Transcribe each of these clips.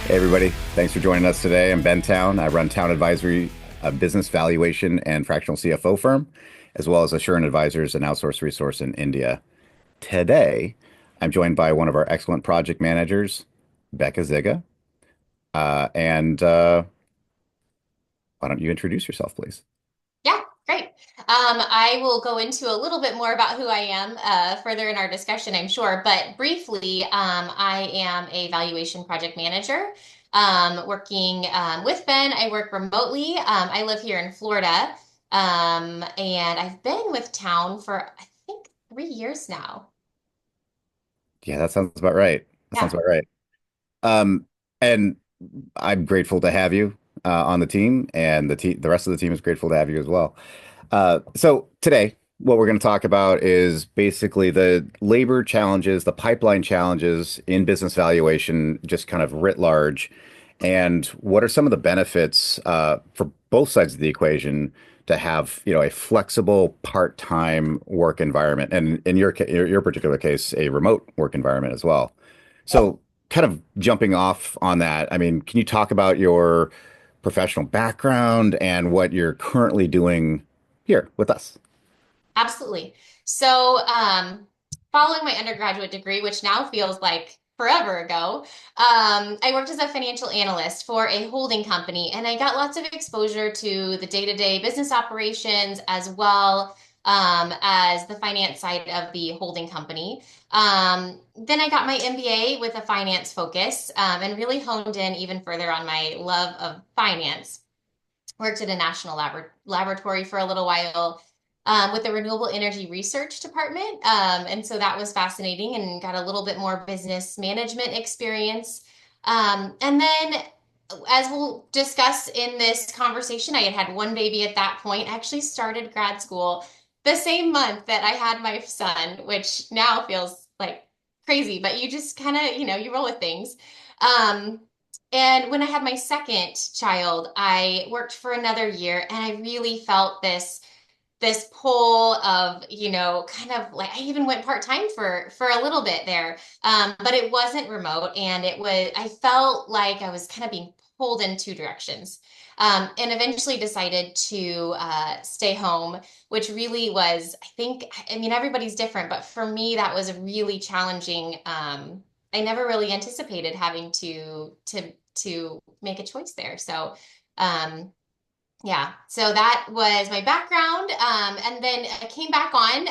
Hey everybody, thanks for joining us today. I'm Ben Town. I run Town Advisory, a business valuation and fractional CFO firm, as well as Assurant Advisors, an outsourced resource in India. Today, I'm joined by one of our excellent project managers, Becca Zsiga. And why don't you introduce yourself, please? Yeah, great. I will go into a little bit more about who I am further in our discussion, I'm sure. But briefly, I am a valuation project manager working with Ben. I work remotely. I live here in Florida, and I've been with Town for, I think, 3 years now. Yeah, that sounds about right. That sounds Yeah. about right. Um, and I'm grateful to have you on the team, and the rest of the team is grateful to have you as well. So today, what we're going to talk about is basically the labor challenges, the pipeline challenges in business valuation, just kind of writ large, and what are some of the benefits for both sides of the equation to have, a flexible part-time work environment, and in your particular case, a remote work environment as well. So, kind of jumping off on that, I mean, can you talk about your professional background and what you're currently doing here with us? Absolutely. So, following my undergraduate degree, which now feels like forever ago, I worked as a financial analyst for a holding company, and I got lots of exposure to the day-to-day business operations as well as the finance side of the holding company. Then I got my MBA with a finance focus and really honed in even further on my love of finance. Worked at a national laboratory for a little while with the Renewable Energy Research Department. And so that was fascinating and got a little bit more business management experience. And then, as we'll discuss in this conversation, I had had one baby at that point. I actually started grad school the same month that I had my son, which now feels like crazy, but you just kind of, you roll with things. Um, and when I had my second child, I worked for another year and I really felt this pull of, kind of like I even went part-time for a little bit there. But it wasn't remote and I felt like I was kind of being pulled in two directions. And eventually decided to stay home, which really was, I mean, everybody's different, but for me, that was a really challenging. I never really anticipated having to make a choice there. So, um, yeah, so that was my background. And then I came back on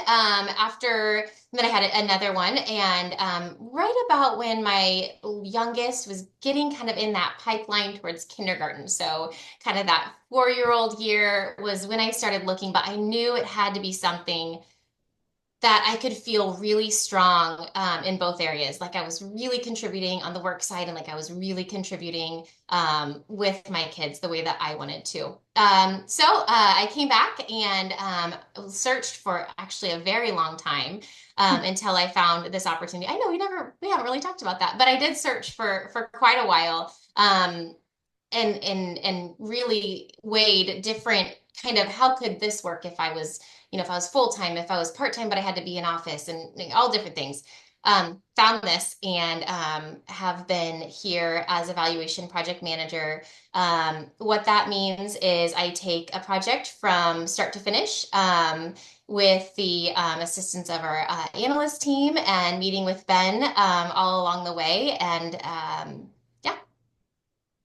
then I had another one. And right about when my youngest was getting kind of in that pipeline towards kindergarten. So, kind of that 4-year-old year was when I started looking, but I knew it had to be something that I could feel really strong in both areas. Like I was really contributing on the work side and like I was really contributing with my kids the way that I wanted to. So I came back and searched for actually a very long time until I found this opportunity. I know we haven't really talked about that, but I did search for quite a while. And really weighed different kind of how could this work if I was, if I was full time, if I was part time, but I had to be in office and all different things. Found this and have been here as a valuation project manager. What that means is I take a project from start to finish with the assistance of our analyst team and meeting with Ben all along the way. And yeah,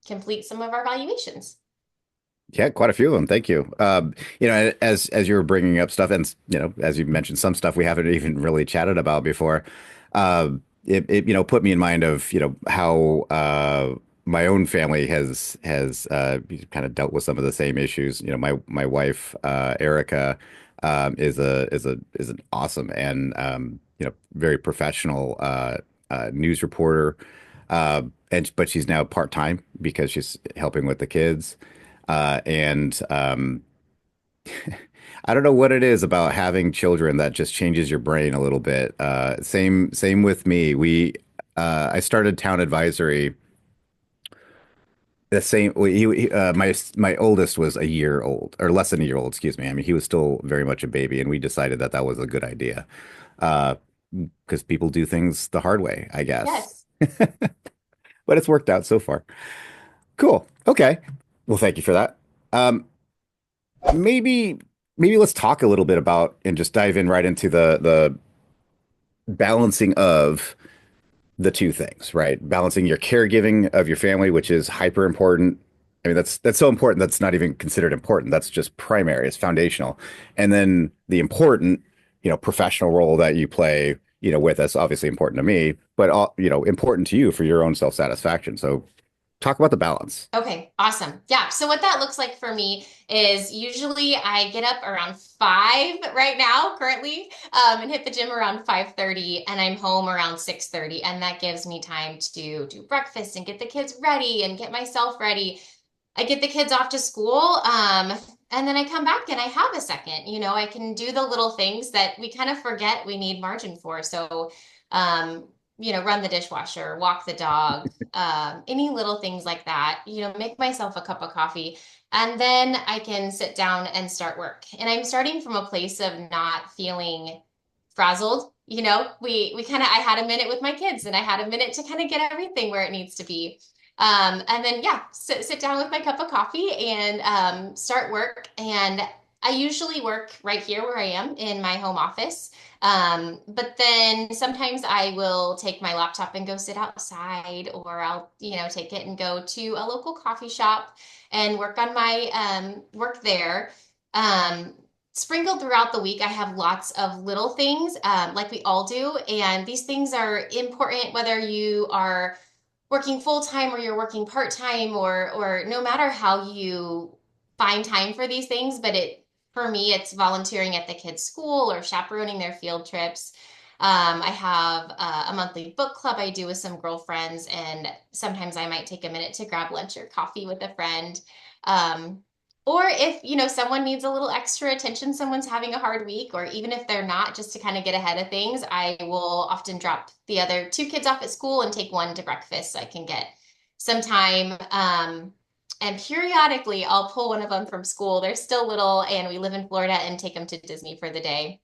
complete some of our valuations. Yeah, quite a few of them. Thank you. As you were bringing up stuff, and as you mentioned, some stuff we haven't even really chatted about before. Uh, it put me in mind of how my own family has kind of dealt with some of the same issues. My wife Erica is an awesome and very professional news reporter. But she's now part time because she's helping with the kids. And I don't know what it is about having children that just changes your brain a little bit. Same with me. I started Town Advisory the same. My oldest was a year old or less than a year old. Excuse me. I mean, he was still very much a baby, and we decided that that was a good idea. Uh, because people do things the hard way, I guess. Yes. but it's worked out so far. Cool. Okay. Well, thank you for that. Um, maybe maybe let's talk a little bit about and just dive in right into the balancing of the two things, right? Balancing your caregiving of your family, which is hyper important. I mean, that's so important that's not even considered important. That's just primary, it's foundational. And then the important, professional role that you play, with us, obviously important to me, but important to you for your own self-satisfaction. So talk about the balance. Okay, awesome. Yeah. So what that looks like for me is usually I get up around 5 right now, currently, and hit the gym around 5:30, and I'm home around 6:30. And that gives me time to do breakfast and get the kids ready and get myself ready. I get the kids off to school, and then I come back and I have a second. I can do the little things that we kind of forget we need margin for. So, um, run the dishwasher, walk the dog, any little things like that. Make myself a cup of coffee, and then I can sit down and start work. And I'm starting from a place of not feeling frazzled. We kind of I had a minute with my kids, and I had a minute to kind of get everything where it needs to be. And then, yeah, sit down with my cup of coffee and start work. And I usually work right here where I am in my home office. But then sometimes I will take my laptop and go sit outside, or I'll, take it and go to a local coffee shop and work on my work there. Um, Sprinkled throughout the week, I have lots of little things, like we all do. And these things are important whether you are working full time or you're working part time, or no matter how you find time for these things. But it for me, it's volunteering at the kids' school or chaperoning their field trips. I have a monthly book club I do with some girlfriends, and sometimes I might take a minute to grab lunch or coffee with a friend. Um, or if, someone needs a little extra attention, someone's having a hard week, or even if they're not, just to kind of get ahead of things, I will often drop the other two kids off at school and take one to breakfast so I can get some time. And periodically, I'll pull one of them from school. They're still little, and we live in Florida, and take them to Disney for the day,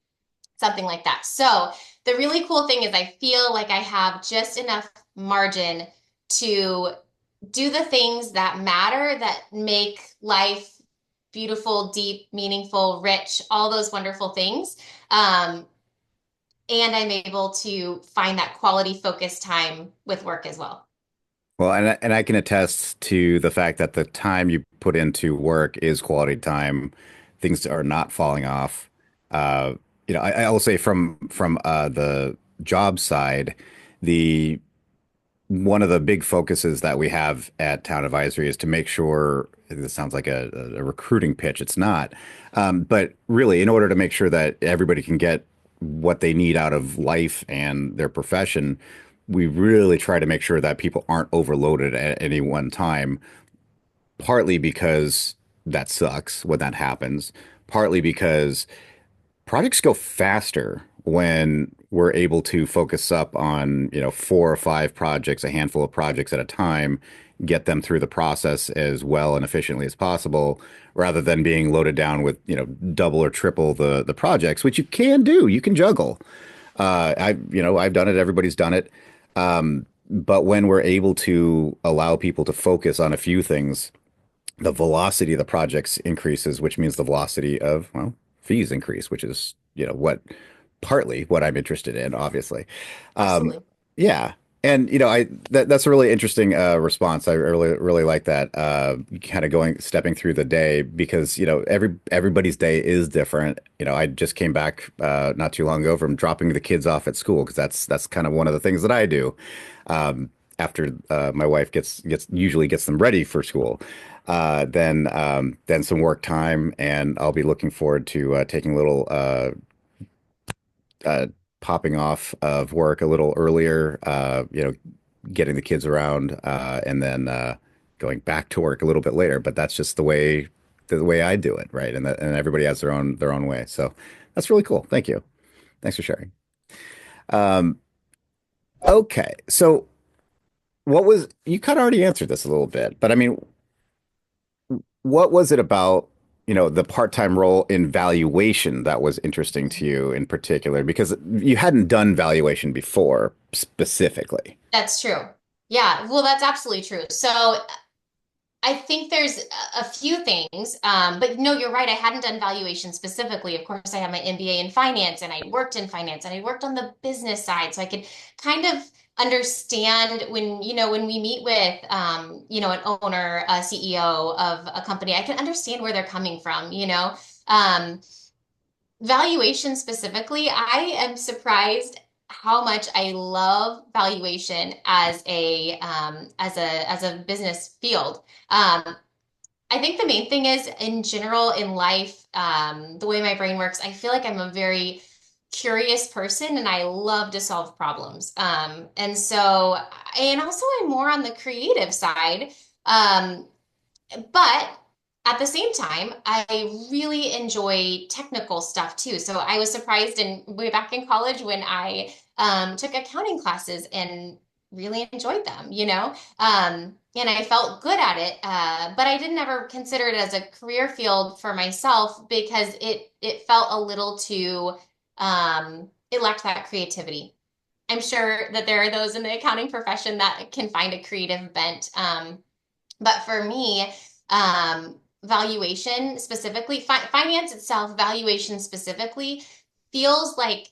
something like that. So the really cool thing is I feel like I have just enough margin to do the things that matter, that make life beautiful, deep, meaningful, rich, all those wonderful things. Um, and I'm able to find that quality focused time with work as well. Well, and I can attest to the fact that the time you put into work is quality time. Things are not falling off. Uh, I will say from the job side, the one of the big focuses that we have at Town Advisory is to make sure this sounds like a recruiting pitch. It's not. But really, in order to make sure that everybody can get what they need out of life and their profession, we really try to make sure that people aren't overloaded at any one time, partly because that sucks when that happens, partly because projects go faster when we're able to focus up on, 4 or 5 projects, a handful of projects at a time, get them through the process as well and efficiently as possible, rather than being loaded down with, double or triple the projects, which you can do. You can juggle. I've done it. Everybody's done it. But when we're able to allow people to focus on a few things, the velocity of the projects increases, which means the velocity of, well, fees increase, which is, partly what I'm interested in, obviously. Um, Absolutely. yeah. And that's a really interesting response. I really like that. Kind of stepping through the day because everybody's day is different. I just came back not too long ago from dropping the kids off at school because that's kind of one of the things that I do after my wife usually gets them ready for school. Then some work time, and I'll be looking forward to taking a little uh, popping off of work a little earlier, getting the kids around, and then going back to work a little bit later. But that's just the way I do it, right? And everybody has their own way. So that's really cool. Thank you. Thanks for sharing. Um, okay, so you kind of already answered this a little bit, but I mean, what was it about, the part-time role in valuation that was interesting to you in particular? Because you hadn't done valuation before specifically. That's true. Yeah, well, that's absolutely true. So I think there's a few things, but no, you're right. I hadn't done valuation specifically. Of course, I have my MBA in finance, and I worked in finance, and I worked on the business side, so I could kind of understand when, when we meet with, an owner, a CEO of a company, I can understand where they're coming from. Um, Valuation specifically, I am surprised how much I love valuation as a business field. I think the main thing is in general in life, the way my brain works, I feel like I'm a very curious person and I love to solve problems. And also I'm more on the creative side. Um, but at the same time, I really enjoy technical stuff too. So I was surprised in way back in college when I took accounting classes and really enjoyed them. And I felt good at it. But I didn't ever consider it as a career field for myself because it felt a little too it lacked that creativity. I'm sure that there are those in the accounting profession that can find a creative bent. But for me, valuation specifically, finance itself, valuation specifically, feels like,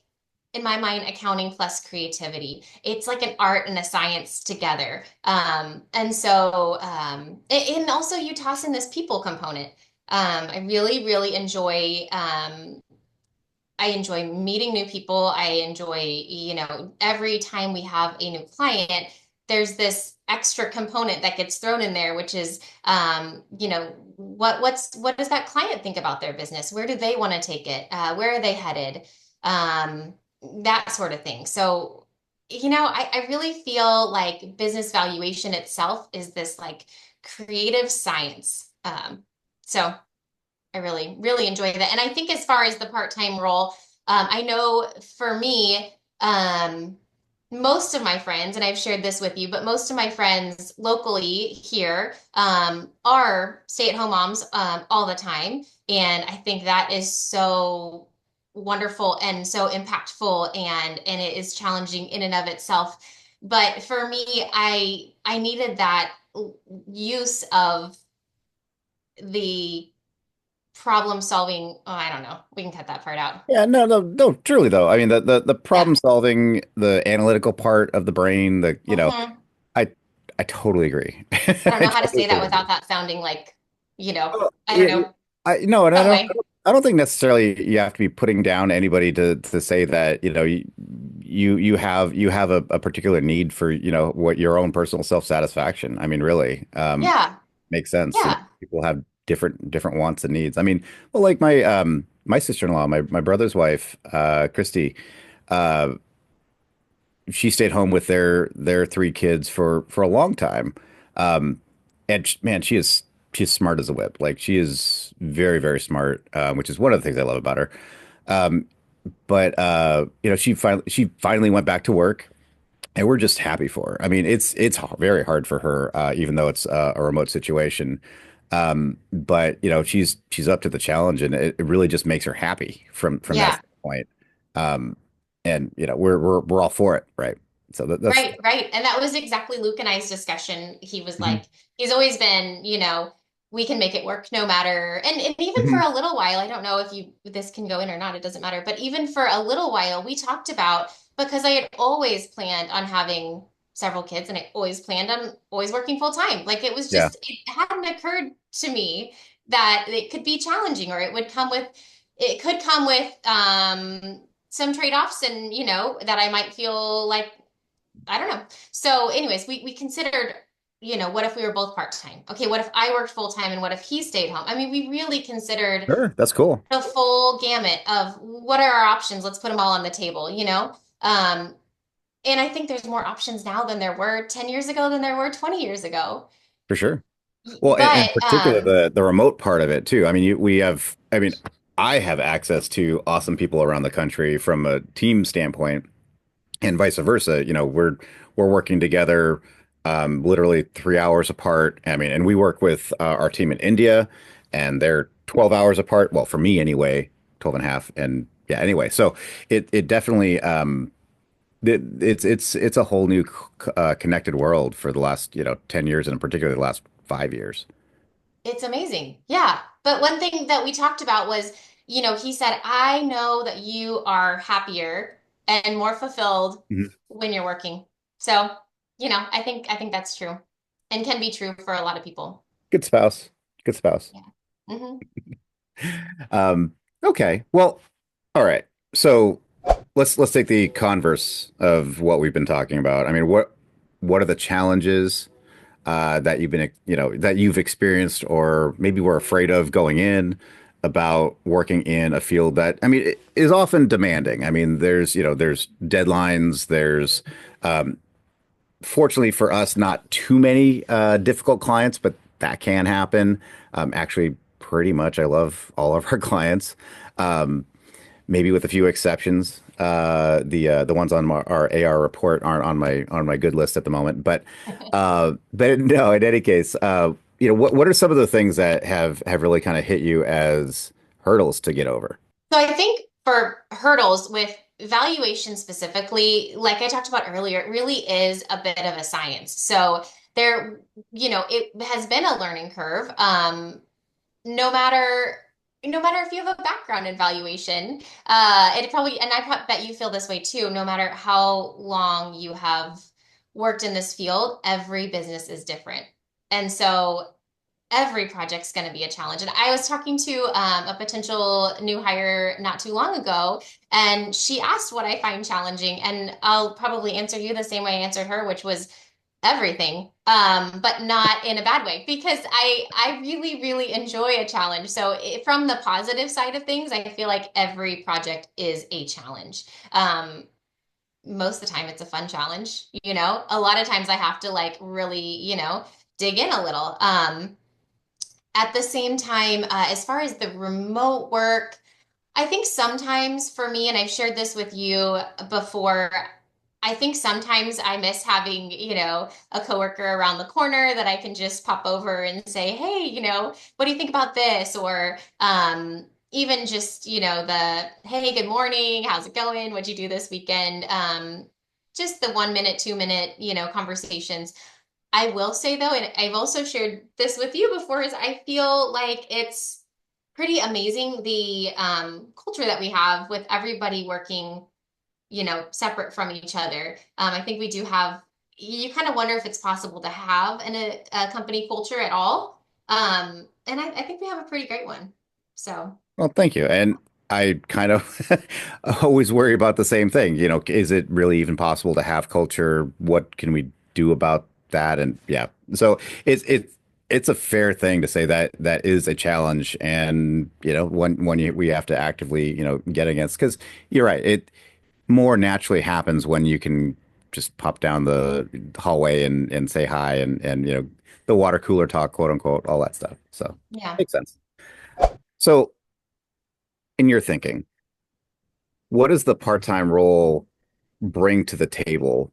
in my mind, accounting plus creativity. It's like an art and a science together. And also you toss in this people component. I really, really enjoy I enjoy meeting new people. I enjoy, every time we have a new client, there's this extra component that gets thrown in there, which is, what does that client think about their business? Where do they want to take it? Where are they headed? Um, that sort of thing. So, I really feel like business valuation itself is this like creative science. So. I really, really enjoy that. And I think as far as the part-time role, I know for me, most of my friends, and I've shared this with you, but most of my friends locally here are stay-at-home moms all the time. And I think that is so wonderful and so impactful and it is challenging in and of itself. But for me, I needed that use of the problem solving. Oh, I don't know. We can cut that part out. Yeah, no, no, no, truly though. I mean, the Yeah. problem solving, the analytical part of the brain, Hmm. I I totally agree. I don't I know how to totally say that agree. without that sounding like, Oh, I don't know, I no, and some way. I don't think necessarily you have to be putting down anybody to say that, you have a particular need for, what your own personal self-satisfaction. I mean, really, Yeah. makes sense. Yeah. People have different wants and needs. I mean, well, like my sister-in-law, my brother's wife, Christy, uh, she stayed home with their three kids for a long time. And man, she's smart as a whip. Like she is very, very smart, which is one of the things I love about her. Um, but she finally went back to work, and we're just happy for her. I mean, it's very hard for her, even though it's a remote situation. But she's up to the challenge, and it really just makes her happy from that Yeah. standpoint. Um, and we're all for it, right? So that's Right, right. And that was exactly Luke and I's discussion. He was Mhm. like, he's always been, we can make it work no matter. And even for Mhm. a little while, I don't know if this can go in or not, it doesn't matter. But even for a little while, we talked about, because I had always planned on having several kids and I always planned on always working full time. Like Yeah, it hadn't occurred to me that it could be challenging or it could come with, some trade-offs and, that I might feel like I don't know. So, anyways, we considered, what if we were both part-time? Okay, what if I worked full-time and what if he stayed home? I mean, we really considered sure, that's cool. the full gamut of what are our options? Let's put them all on the table. And I think there's more options now than there were 10 years ago than there were 20 years ago. For sure. Well, and in But particular, the remote part of it too. I mean, we have. I mean, I have access to awesome people around the country from a team standpoint, and vice versa. We're working together, literally 3 hours apart. I mean, and we work with our team in India, and they're 12 hours apart. Well, for me anyway, 12 and a half. And yeah, anyway, so it definitely. It's a whole new connected world for the last, 10 years and particularly the last 5 years. It's amazing. Yeah. But one thing that we talked about was, he said, I know that you are happier and more fulfilled Mhm. when you're working. So, I think that's true and can be true for a lot of people. Good spouse. Good spouse. Yeah. Hmm. Um, okay. Well, all right. So let's take the converse of what we've been talking about. I mean, what are the challenges that that you've experienced or maybe were afraid of going in about working in a field that, I mean, it is often demanding. I mean, there's deadlines, there's fortunately for us, not too many difficult clients, but that can happen. Actually, pretty much I love all of our clients. Um, Maybe with a few exceptions. The ones on our AR report aren't on my good list at the moment. But no, in any case, what are some of the things that have really kind of hit you as hurdles to get over? So I think for hurdles with valuation specifically, like I talked about earlier, it really is a bit of a science. So there, it has been a learning curve. No matter no matter if you have a background in valuation, it probably, and bet you feel this way too, no matter how long you have worked in this field, every business is different. And so every project's going to be a challenge. And I was talking to a potential new hire not too long ago, and she asked what I find challenging. And I'll probably answer you the same way I answered her, which was everything, but not in a bad way, because I really, really enjoy a challenge. So from the positive side of things, I feel like every project is a challenge. Most of the time, it's a fun challenge. A lot of times I have to like really, dig in a little. At the same time, as far as the remote work, I think sometimes for me, and I've shared this with you before, I think sometimes I miss having, a coworker around the corner that I can just pop over and say, hey, what do you think about this? Or even just, hey, good morning, how's it going? What'd you do this weekend? Just the 1 minute, 2 minute, conversations. I will say though, and I've also shared this with you before, is I feel like it's pretty amazing the culture that we have with everybody working, separate from each other. I think we do have, you kind of wonder if it's possible to have a company culture at all. And I think we have a pretty great one. So, Well, thank you. And I kind of always worry about the same thing. Is it really even possible to have culture? What can we do about that? And yeah, so it's a fair thing to say that that is a challenge, and we have to actively get against because you're right. It more naturally happens when you can just pop down the hallway and say hi and the water cooler talk, quote unquote, all that stuff. So yeah. makes sense. So in your thinking, what does the part-time role bring to the table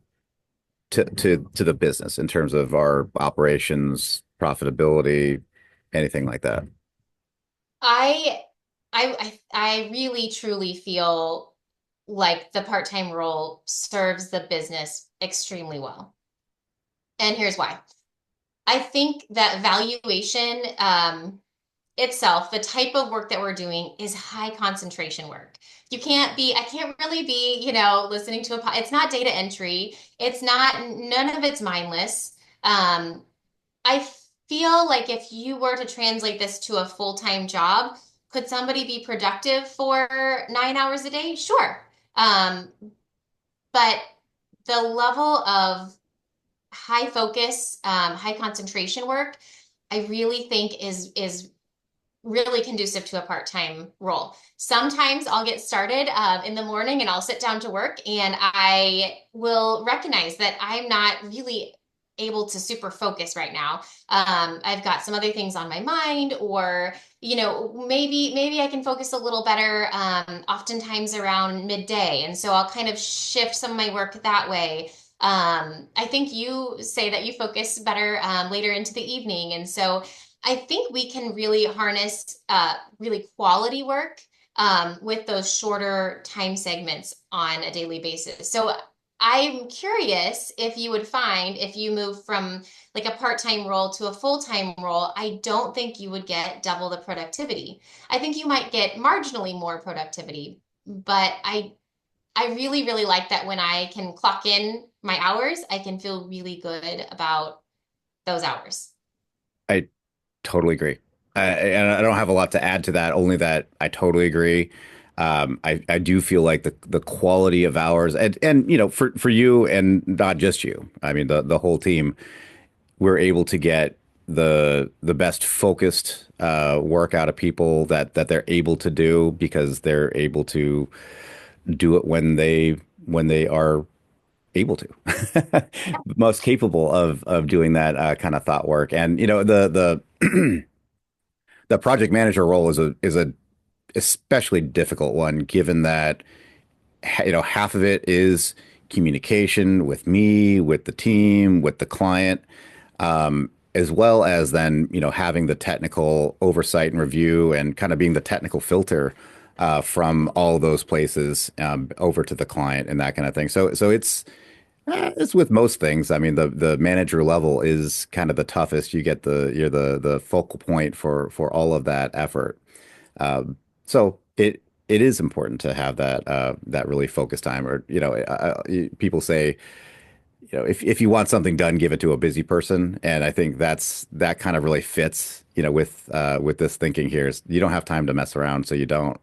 to the business in terms of our operations, profitability, anything like that? I I really truly feel like the part-time role serves the business extremely well. And here's why. I think that valuation itself, the type of work that we're doing is high concentration work. I can't really be, listening to it's not data entry. It's not, none of it's mindless. I feel like if you were to translate this to a full-time job, could somebody be productive for 9 hours a day? Sure. Um, but the level of high focus, high concentration work, I really think is really conducive to a part-time role. Sometimes I'll get started in the morning and I'll sit down to work and I will recognize that I'm not really able to super focus right now. I've got some other things on my mind, or maybe I can focus a little better oftentimes around midday. And so I'll kind of shift some of my work that way. I think you say that you focus better later into the evening. And so I think we can really harness really quality work with those shorter time segments on a daily basis. So I'm curious if you would find if you move from like a part-time role to a full-time role, I don't think you would get double the productivity. I think you might get marginally more productivity, but I really, really like that when I can clock in my hours, I can feel really good about those hours. I totally agree. And I don't have a lot to add to that, only that I totally agree. I do feel like the quality of hours and for you and not just you, I mean the whole team, we're able to get the best focused work out of people that they're able to do because they're able to do it when they are able to, most capable of doing that kind of thought work. And the project manager role is a especially difficult one, given that half of it is communication with me, with the team, with the client, as well as then having the technical oversight and review and kind of being the technical filter from all those places over to the client and that kind of thing. So it's with most things. I mean, the manager level is kind of the toughest. You're the focal point for all of that effort. So it is important to have that really focused time. Or people say if you want something done, give it to a busy person. And I think that kind of really fits with this thinking here. Is you don't have time to mess around, so you don't.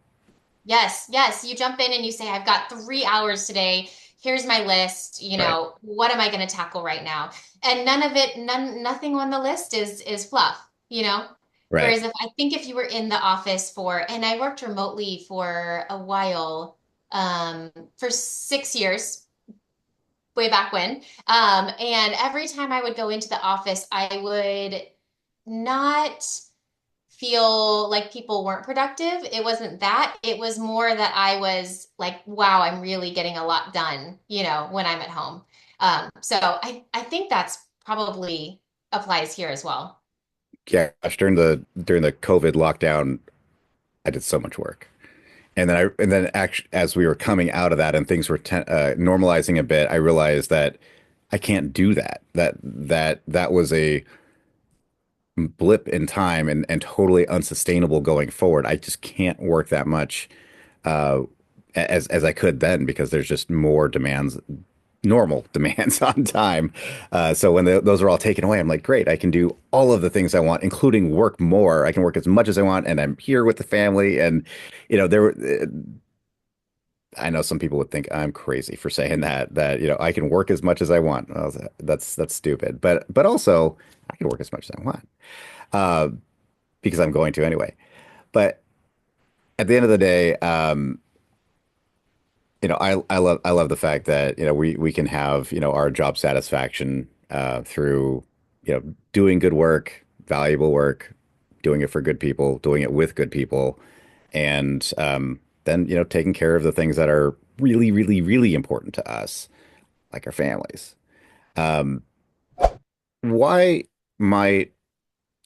Yes, yes. You jump in and you say, I've got 3 hours today. Here's my list. Right. What am I going to tackle right now? And nothing on the list is fluff. Right. Whereas I think if you were in the office and I worked remotely for a while, for 6 years, way back when. And every time I would go into the office, I would not feel like people weren't productive. It wasn't that. It was more that I was like, wow, I'm really getting a lot done, when I'm at home. So I think that's probably applies here as well. Gosh, during the COVID lockdown, I did so much work. And then actually, as we were coming out of that and things were normalizing a bit, I realized that I can't do that. That was a blip in time and totally unsustainable going forward. I just can't work that much uh, as I could then because there's just more demands, normal demands on time. So when those are all taken away, I'm like, great, I can do all of the things I want, including work more. I can work as much as I want, and I'm here with the family. And there I know some people would think I'm crazy for saying that I can work as much as I want. Well, that's stupid. But also I can work as much as I want uh, because I'm going to anyway. But at the end of the day, I love the fact that we can have our job satisfaction through doing good work, valuable work, doing it for good people, doing it with good people, and then taking care of the things that are really, really, really important to us, like our families. Um, why might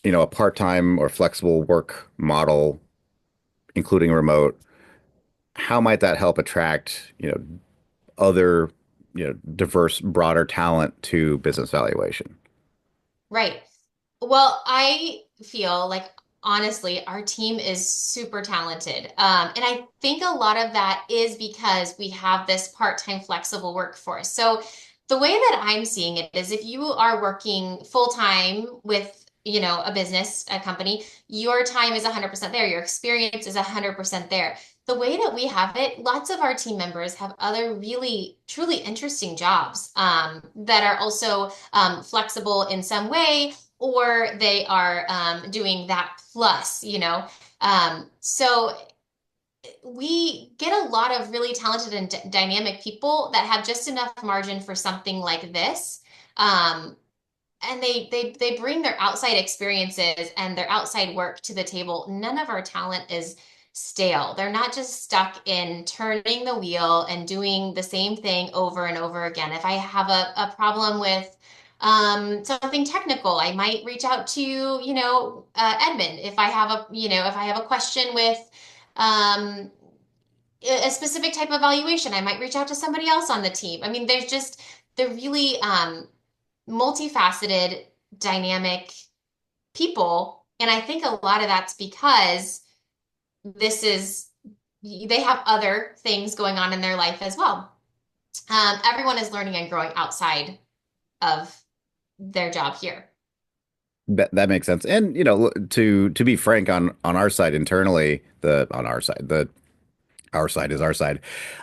a part-time or flexible work model, including remote, how might that help attract other diverse, broader talent to business valuation? Right. Well, I feel like honestly, our team is super talented. And I think a lot of that is because we have this part-time flexible workforce. So the way that I'm seeing it is if you are working full-time with, a business, a company, your time is 100% there. Your experience is 100% there. The way that we have it, lots of our team members have other really, truly interesting jobs that are also flexible in some way, or they are doing that plus. So we get a lot of really talented and dynamic people that have just enough margin for something like this. Um, and they bring their outside experiences and their outside work to the table. None of our talent is stale. They're not just stuck in turning the wheel and doing the same thing over and over again. If I have a problem with something technical, I might reach out to, Edmund. If I have a question with um, a specific type of valuation. I might reach out to somebody else on the team. I mean, they're really multifaceted, dynamic people. And I think a lot of that's because this is, they have other things going on in their life as well. Everyone is learning and growing outside of their job here. That makes sense. And to be frank, on our side internally, the on our side is our side.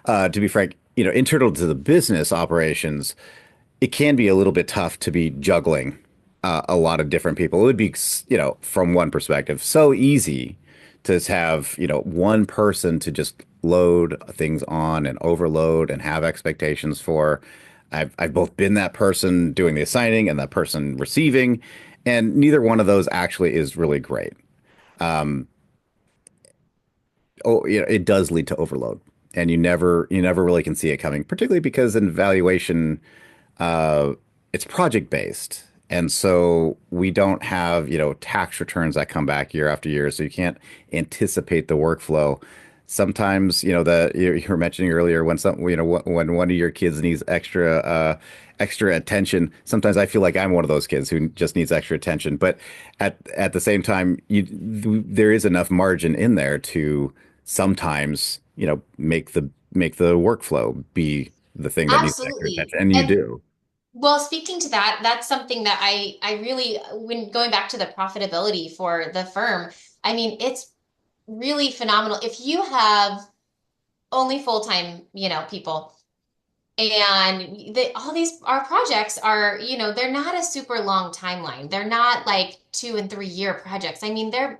To be frank, internal to the business operations, it can be a little bit tough to be juggling a lot of different people. It would be, from one perspective, so easy to have, one person to just load things on and overload and have expectations for. I've both been that person doing the assigning and that person receiving, and neither one of those actually is really great. Um, oh, it does lead to overload, and you never really can see it coming, particularly because in valuation, uh, it's project based. And so we don't have, tax returns that come back year after year. So you can't anticipate the workflow. Sometimes, you were mentioning earlier when when one of your kids needs extra attention. Sometimes I feel like I'm one of those kids who just needs extra attention. But at the same time, there is enough margin in there to sometimes, make the workflow be the thing that needs extra Absolutely. attention. And you And do. well, speaking to that, that's something that I really, when going back to the profitability for the firm, I mean, it's really phenomenal. If you have only full-time, people, and all these our projects are, they're not a super long timeline. They're not like 2 and 3 year projects. I mean, they're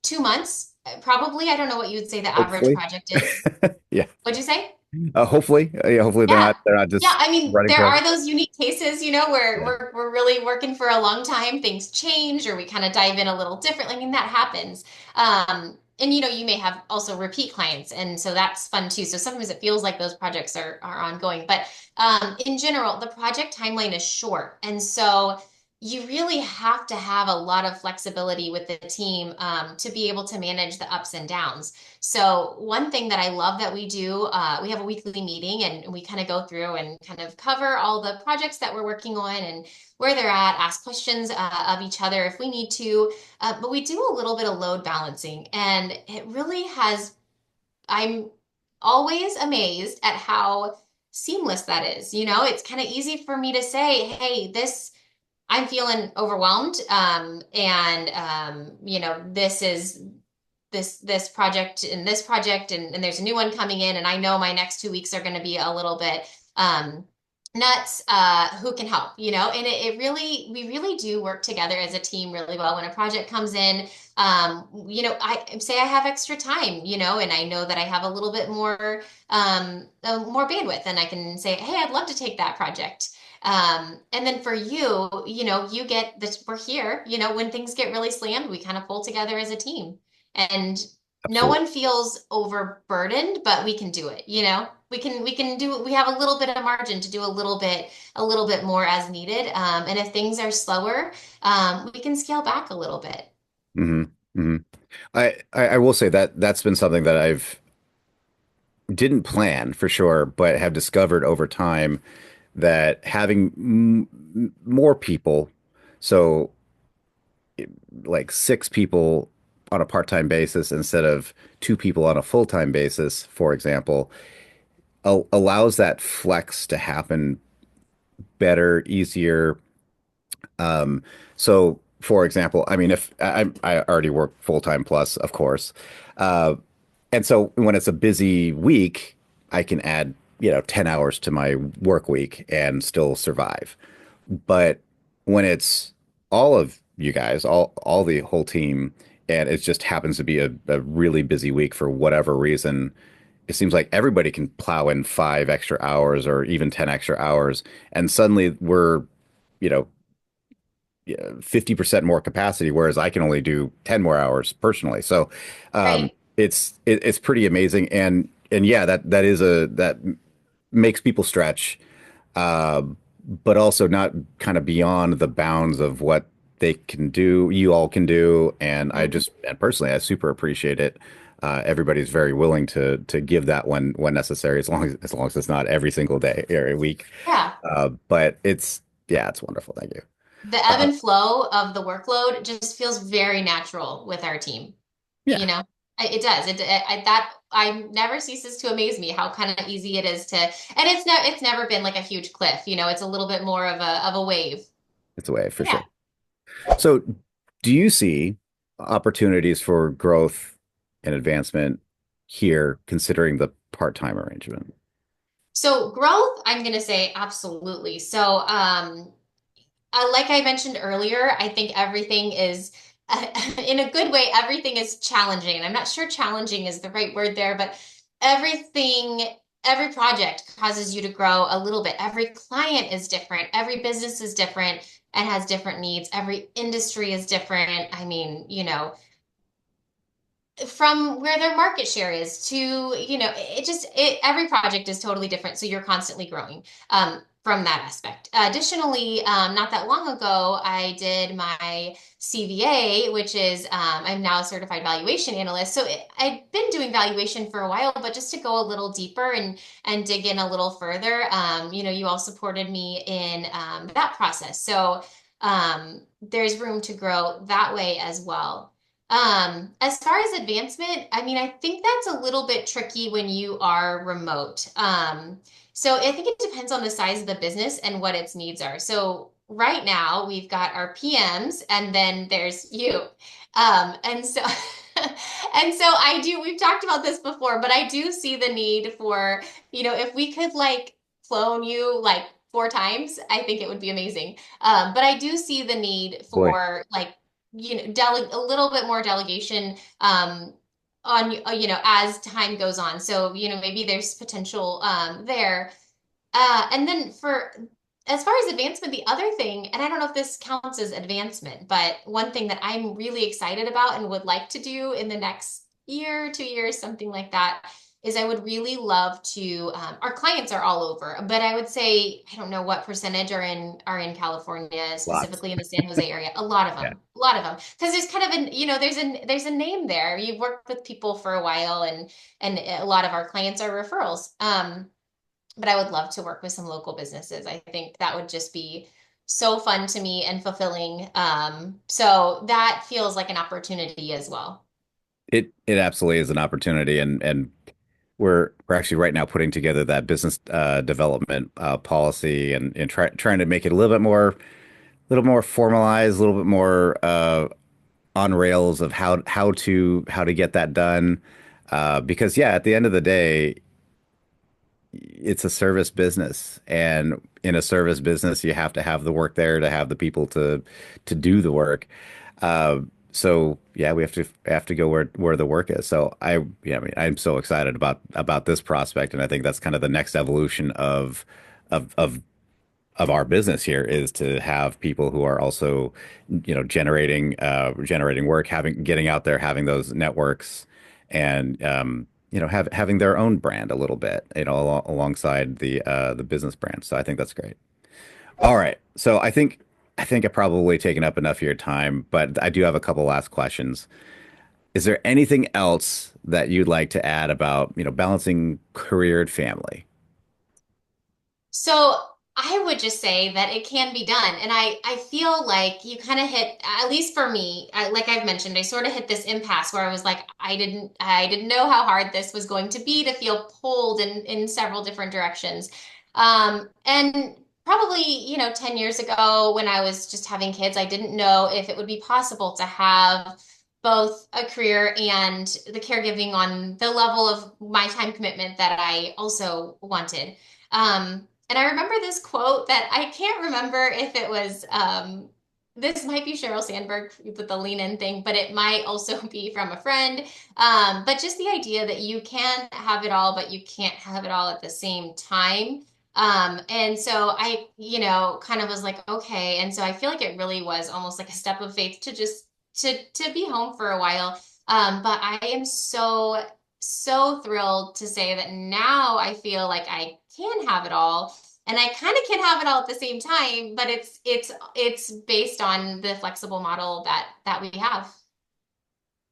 2 months, probably. I don't know what you would say the average Hopefully. project is. Yeah. What'd you say? Hopefully. Yeah, hopefully Yeah. they're not Yeah, just I mean, running there pro. are those unique cases, where Yeah. we're really working for a long time, things change, or we kind of dive in a little differently. I mean, that happens. And you may have also repeat clients, and so that's fun too. So sometimes it feels like those projects are ongoing, but in general, the project timeline is short, and so you really have to have a lot of flexibility with the team to be able to manage the ups and downs. So one thing that I love that we do, we have a weekly meeting and we kind of go through and kind of cover all the projects that we're working on and where they're at, ask questions of each other if we need to. But we do a little bit of load balancing, and it really has, I'm always amazed at how seamless that is. It's kind of easy for me to say, hey, I'm feeling overwhelmed. And this is this project and this project, and there's a new one coming in, and I know my next 2 weeks are going to be a little bit um nuts. Who can help, and it really, we really do work together as a team really well when a project comes in. I say I have extra time, and I know that I have a little bit more bandwidth, and I can say, hey, I'd love to take that project. And then for you, you get this, we're here, when things get really slammed, we kind of pull together as a team, and no Absolutely. one feels overburdened, but we can do it, we can do, we have a little bit of margin to do a little bit more as needed. And if things are slower, we can scale back a little bit. hmm hmm I will say that that's been something that I've didn't plan for sure, but have discovered over time that having more people, so like six people on a part-time basis instead of two people on a full-time basis, for example, allows that flex to happen better, easier. Um, so, for example, I mean, if I already work full-time plus, of course, uh, and so when it's a busy week, I can add, 10 hours to my work week and still survive. But when it's all of you guys, all the whole team, and it just happens to be a really busy week for whatever reason, it seems like everybody can plow in 5 extra hours or even 10 extra hours, and suddenly we're, you know, 50% more capacity, whereas I can only do 10 more hours personally. So Right. it's pretty amazing. And yeah, that makes people stretch, uh, but also not kind of beyond the bounds of what they can do, you all can do. And Mhm. and personally, I super appreciate it. everybody's very willing to give that when necessary, as long as it's not every single day or every week. Yeah. But it's wonderful. Thank you. The ebb Uh, and flow of the workload just feels very natural with our team. yeah, You know, it does. That I never ceases to amaze me how kind of easy it is to, and it's never been like a huge cliff. It's a little bit more of a wave. it's a way for Yeah. sure. So, do you see opportunities for growth and advancement here, considering the part-time arrangement? So growth, I'm going to say absolutely. So, like I mentioned earlier, I think everything is, in a good way, everything is challenging. And I'm not sure challenging is the right word there, but everything, every project causes you to grow a little bit. Every client is different. Every business is different and has different needs. Every industry is different. I mean, from where their market share is to every project is totally different, so you're constantly growing from that aspect. Additionally, not that long ago I did my CVA, which is I'm now a certified valuation analyst. So I've been doing valuation for a while, but just to go a little deeper and dig in a little further, you all supported me in that process, so there's room to grow that way as well. As far as advancement, I mean, I think that's a little bit tricky when you are remote. So I think it depends on the size of the business and what its needs are. So right now we've got our PMs and then there's you. And so we've talked about this before, but I do see the need for, if we could like clone you like 4 times, I think it would be amazing. But I do see the need Boy, for like a little bit more delegation on as time goes on. So maybe there's potential there. And then for as far as advancement, the other thing, and I don't know if this counts as advancement, but one thing that I'm really excited about and would like to do in the next year, 2 years, something like that, is I would really love to. Our clients are all over, but I would say I don't know what percentage are in California, lots. specifically in the San Jose area. A lot of Yeah. them, a lot of them, because there's kind of there's a name there. You've worked with people for a while, and a lot of our clients are referrals. But I would love to work with some local businesses. I think that would just be so fun to me and fulfilling. So that feels like an opportunity as well. It absolutely is an opportunity, and we're actually right now putting together that business development policy and trying to make it a little more formalized, a little bit more on rails of how to get that done. Because yeah, at the end of the day, it's a service business, and in a service business, you have to have the work there to have the people to do the work. So yeah, we have to go where the work is. So I mean, I'm so excited about this prospect, and I think that's kind of the next evolution of of of our business here is to have people who are also, generating work, getting out there, having those networks, and having their own brand a little bit, alongside the business brand. So I think that's great. All right. So I think I've probably taken up enough of your time, but I do have a couple last questions. Is there anything else that you'd like to add about, balancing career and family? So I would just say that it can be done. And I feel like you kind of hit, at least for me, like I've mentioned, I sort of hit this impasse where I was like, I didn't know how hard this was going to be to feel pulled in several different directions. And probably, 10 years ago when I was just having kids, I didn't know if it would be possible to have both a career and the caregiving on the level of my time commitment that I also wanted. And I remember this quote that I can't remember if it was this might be Sheryl Sandberg with the lean in thing, but it might also be from a friend. But just the idea that you can have it all, but you can't have it all at the same time. And so I, kind of was like, okay. And so I feel like it really was almost like a step of faith to just to be home for a while. But I am so thrilled to say that now I feel like I can have it all, and I kind of can have it all at the same time, but it's based on the flexible model that we have.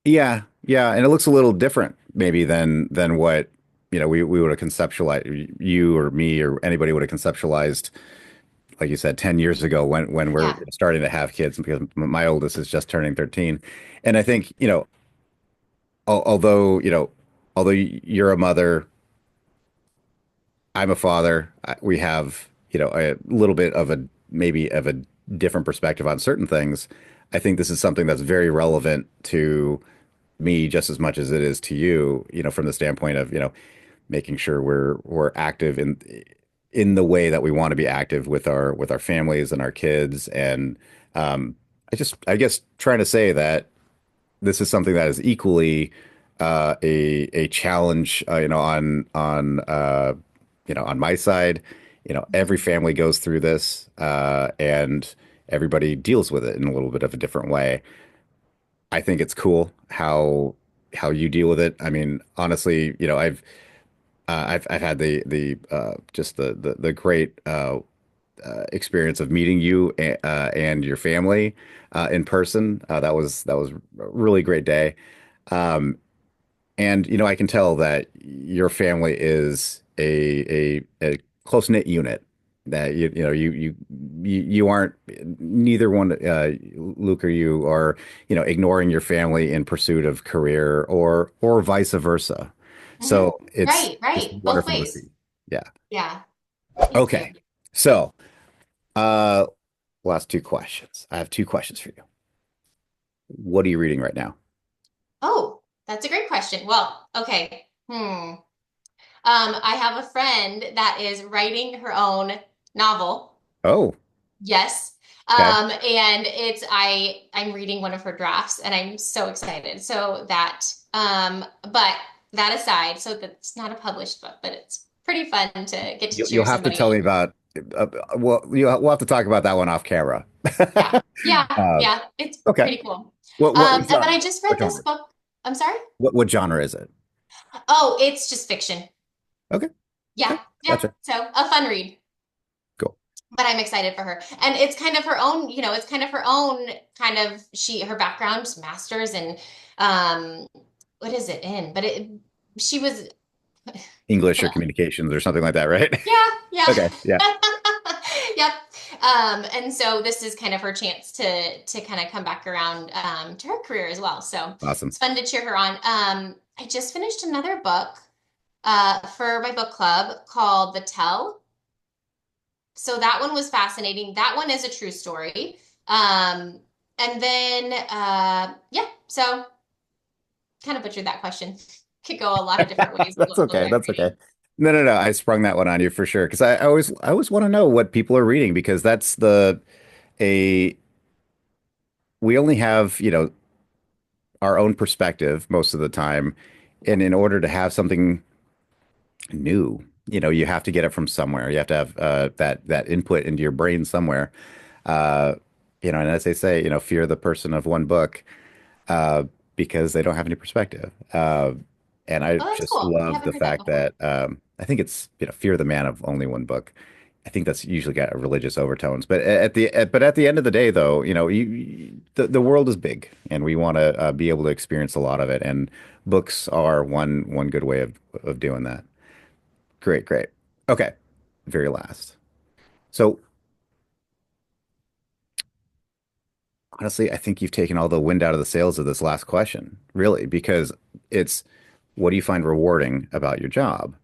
Yeah, Yeah, and it looks a little different maybe than what, we would have conceptualized, you or me or anybody would have conceptualized, like you said, 10 years ago when we're Yeah. starting to have kids, because my oldest is just turning 13. And I think, although, although you're a mother, I'm a father, we have, a little bit of a maybe of a different perspective on certain things. I think this is something that's very relevant to me just as much as it is to you, from the standpoint of, making sure we're active in the way that we want to be active with our families and our kids. And I guess trying to say that this is something that is equally a challenge, on my side. Every family goes through this, and everybody deals with it in a little bit of a different way. I think it's cool how you deal with it. I mean, honestly, I've had the just the great experience of meeting you and your family in person. That was a really great day. Um, and I can tell that your family is a close-knit unit. That you aren't, neither one, Luke or you, are ignoring your family in pursuit of career or vice versa. Hmm. So Right, it's right. Both wonderful to ways. see. Yeah. Yeah. Thank you. Okay. So uh last two questions. I have two questions for you. What are you reading right now? Oh, that's a great question. Well, okay. I have a friend that is writing her own novel. Oh, Yes. okay. And I'm reading one of her drafts and I'm so excited. But that aside, so that's not a published book, but it's pretty fun to get to You'll cheer have to somebody tell me on. about. Well, we'll have to talk about that one off camera. Yeah. Yeah. Uh, Yeah. It's okay. pretty cool. What But genre? I just read What this genre? book. I'm sorry? What genre is it? Oh, it's just fiction. Okay. Yeah. Okay. Yeah. Gotcha. So a fun read. Cool. But I'm excited for her. And it's kind of her own, it's kind of her own kind of her background's master's and um what is it in? But she was English or communications or something like that, right? yeah, yeah. Okay. Yeah. Yep. And so this is kind of her chance to kind of come back around to her career as well. So Awesome. it's fun to cheer her on. I just finished another book for my book club called The Tell. So that one was fascinating. That one is a true story. And then yeah, so kind of butchered that question. Could go a lot of different ways with That's what book okay. I'm That's okay. reading. No, no, no. I sprung that one on you for sure because I always want to know what people are reading, because that's a we only have, our own perspective most of the time. And in order to have something new, you have to get it from somewhere. You have to have that input into your brain somewhere. Uh, and as they say, fear the person of one book, uh, because they don't have any perspective. And I Oh, that's just cool. I love haven't the heard that fact before. that I think it's, fear the man of only one book. I think that's usually got religious overtones. But at the end of the day, though, the world is big, and we want to be able to experience a lot of it. And books are one good way of doing that. Great, great. Okay, very last. So honestly, I think you've taken all the wind out of the sails of this last question, really, because it's, what do you find rewarding about your job?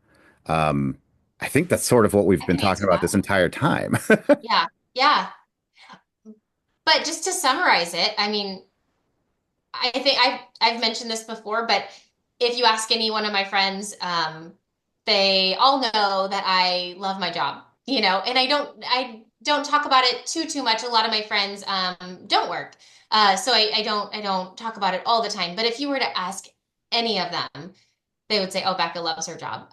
Um, I think that's sort of what we've I been can talking answer about that. this entire time. Yeah. Yeah. But just to summarize it, I mean, I think I've mentioned this before, but if you ask any one of my friends, they all know that I love my job, and I don't talk about it too much. A lot of my friends don't work. So I don't talk about it all the time. But if you were to ask any of them, they would say, "Oh, Becca loves her job."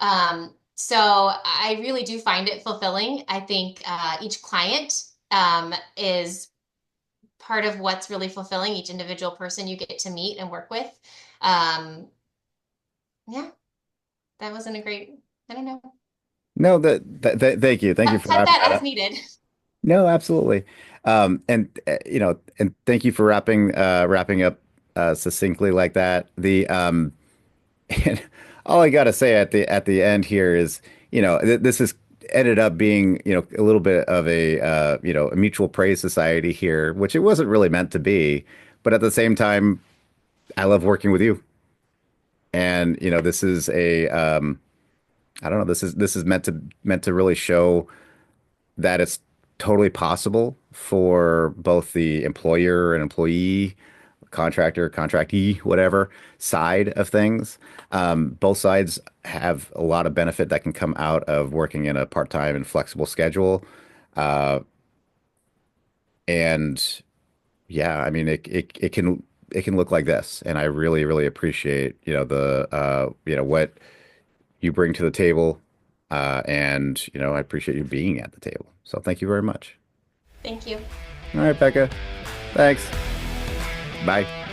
So I really do find it fulfilling. I think each client is part of what's really fulfilling, each individual person you get to meet and work with. Um, yeah, that wasn't a great, I don't know. No, thank you. Thank you for Cut wrapping that that as up. needed. No, absolutely. And thank you for wrapping up succinctly like that. And all I gotta say at the end here is, this has ended up being, a little bit of a a mutual praise society here, which it wasn't really meant to be, but at the same time, I love working with you. And this is a I don't know, this is meant to really show that it's totally possible for both the employer and employee, contractor, contractee, whatever side of things. Both sides have a lot of benefit that can come out of working in a part-time and flexible schedule. Uh, and yeah, I mean, it can look like this, and I really, really appreciate, what you bring to the table, and I appreciate you being at the table. So thank you very much. Thank you. All right, Becca. Thanks. Bye.